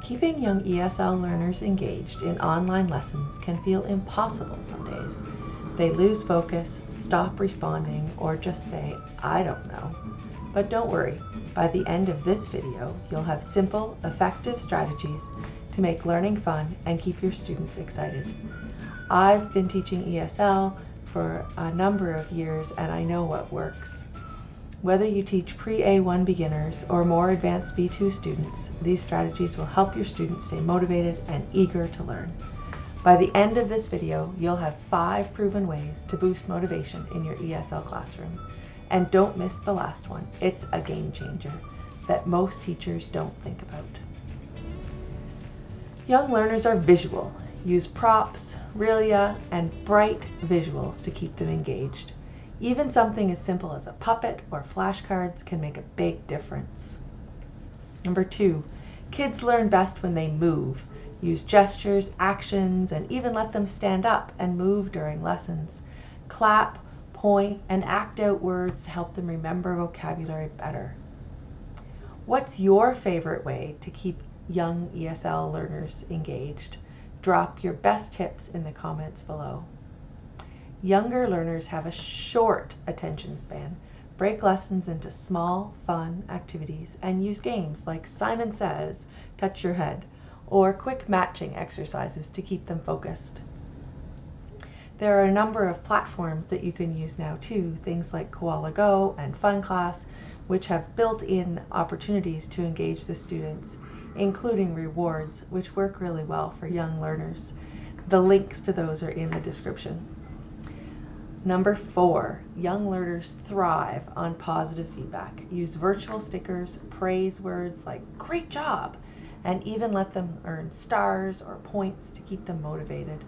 Keeping young ESL learners engaged in online lessons can feel impossible some days. They lose focus, stop responding, or just say, "I don't know." But don't worry, by the end of this video, you'll have simple, effective strategies to make learning fun and keep your students excited. I've been teaching ESL for a number of years and I know what works. Whether you teach pre-A1 beginners or more advanced B2 students, these strategies will help your students stay motivated and eager to learn. By the end of this video, you'll have 5 proven ways to boost motivation in your ESL classroom. And don't miss the last one. It's a game changer that most teachers don't think about. Young learners are visual. Use props, Realia, and bright visuals to keep them engaged. Even something as simple as a puppet or flashcards can make a big difference. Number 2, kids learn best when they move. Use gestures, actions, and even let them stand up and move during lessons. Clap, point, and act out words to help them remember vocabulary better. What's your favorite way to keep young ESL learners engaged? Drop your best tips in the comments below. Younger learners have a short attention span. Break lessons into small, fun activities and use games like Simon Says, Touch Your Head, or quick matching exercises to keep them focused. There are a number of platforms that you can use now too, things like Koala Go and Fun Class, which have built-in opportunities to engage the students, including rewards, which work really well for young learners. The links to those are in the description. Number 4, young learners thrive on positive feedback. Use virtual stickers, praise words like "great job," and even let them earn stars or points to keep them motivated.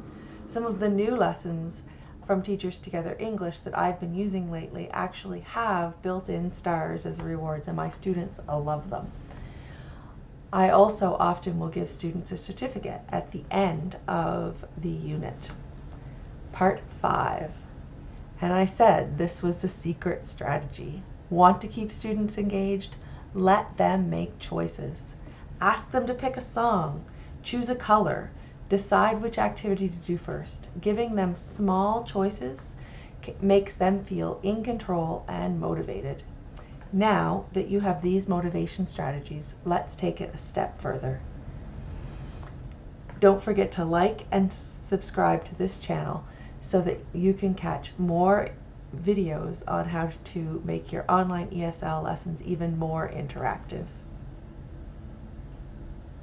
Some of the new lessons from Teachers Together English that I've been using lately actually have built-in stars as rewards, and my students love them. I also often will give students a certificate at the end of the unit. Part 5. And I said this was the secret strategy. Want to keep students engaged? Let them make choices. Ask them to pick a song, choose a color, decide which activity to do first. Giving them small choices makes them feel in control and motivated. Now that you have these motivation strategies, let's take it a step further. Don't forget to like and subscribe to this channel so that you can catch more videos on how to make your online ESL lessons even more interactive.